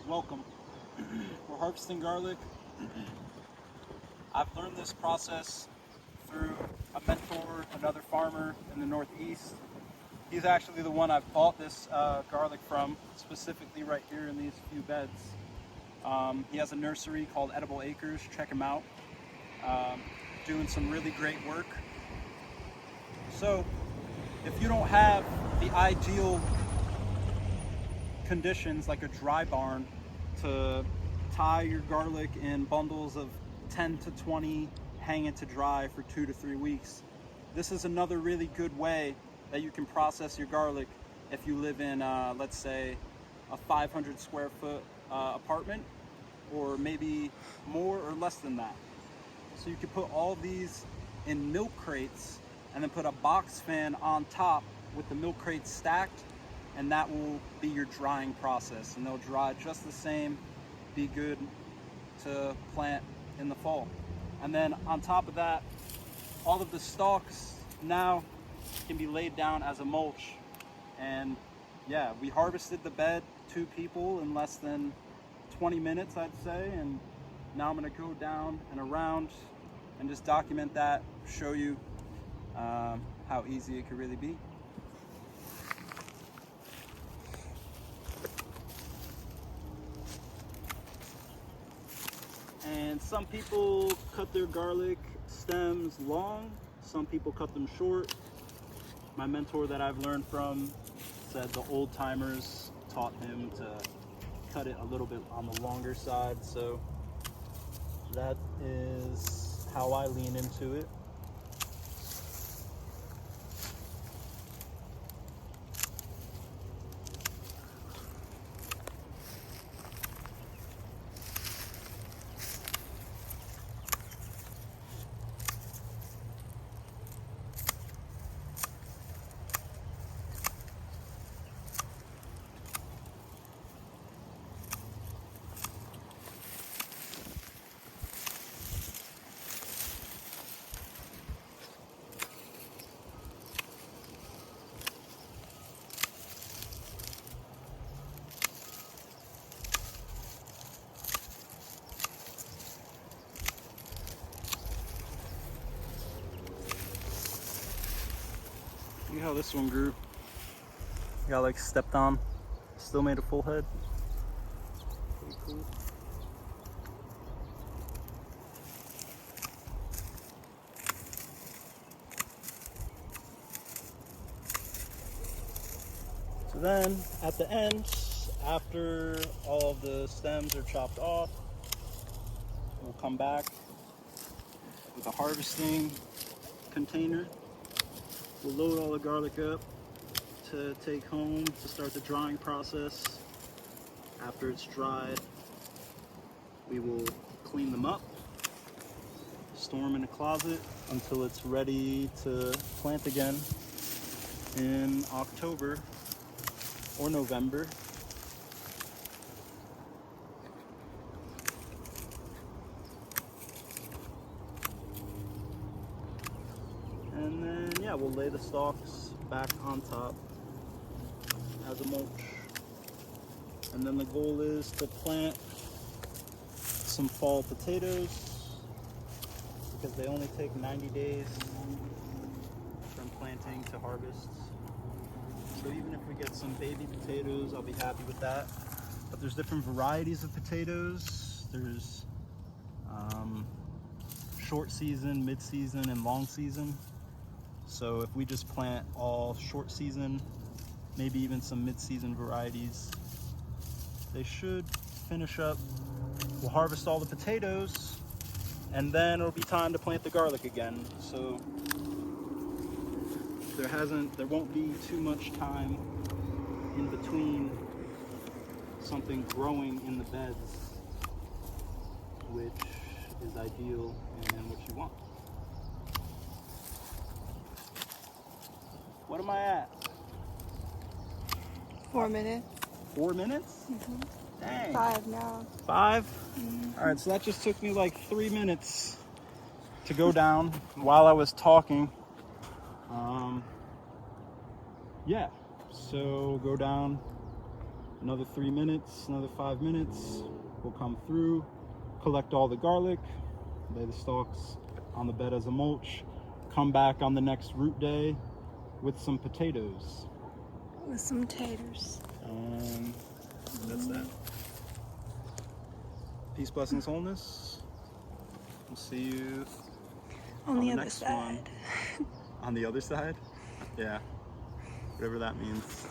Welcome. We're harvesting garlic. I've learned this process through a mentor, another farmer in the Northeast. He's actually the one I've bought this garlic from, specifically right here in these few beds. He has a nursery called Edible Acres. Check him out. Doing some really great work. So, if you don't have the ideal conditions like a dry barn to tie your garlic in bundles of 10 to 20, hang it to dry for 2 to 3 weeks, this is another really good way that you can process your garlic if you live in, let's say, a 500 square foot apartment, or maybe more or less than that. So you can put all these in milk crates and then put a box fan on top with the milk crates stacked, and that will be your drying process, and they'll dry just the same, be good to plant in the fall. And then on top of that, all of the stalks now can be laid down as a mulch. And yeah, we harvested the bed, 2 people, in less than 20 minutes, I'd say. And now I'm gonna go down and around and just document that, show you how easy it could really be. And some people cut their garlic stems long, some people cut them short. My mentor that I've learned from said the old timers taught him to cut it a little bit on the longer side, so that is how I lean into it. See how this one grew? Got like stepped on, still made a full head. Pretty cool. So then at the end, after all of the stems are chopped off, we'll come back with a harvesting container. We'll load all the garlic up to take home to start the drying process. After it's dried, we will clean them up, store them in a closet until it's ready to plant again in October or November. And then, yeah, we'll lay the stalks back on top as a mulch. And then the goal is to plant some fall potatoes, because they only take 90 days from planting to harvest. So even if we get some baby potatoes, I'll be happy with that. But there's different varieties of potatoes. There's short season, mid season, and long season. So if we just plant all short season, maybe even some mid-season varieties, they should finish up. We'll harvest all the potatoes, and then it'll be time to plant the garlic again. So there won't be too much time in between something growing in the beds, which is ideal and what you want. What am I at? 4 minutes. 4 minutes? Mm-hmm. Dang. 5 now. 5? Mm-hmm. All right, so that just took me like 3 minutes to go down while I was talking. Yeah, so go down Another 3 minutes, another 5 minutes. We'll come through, collect all the garlic, lay the stalks on the bed as a mulch, come back on the next root day with some potatoes. With some taters. That's that. Peace, blessings, wholeness. We'll see you On the other next side. one. On the other side? Yeah. Whatever that means.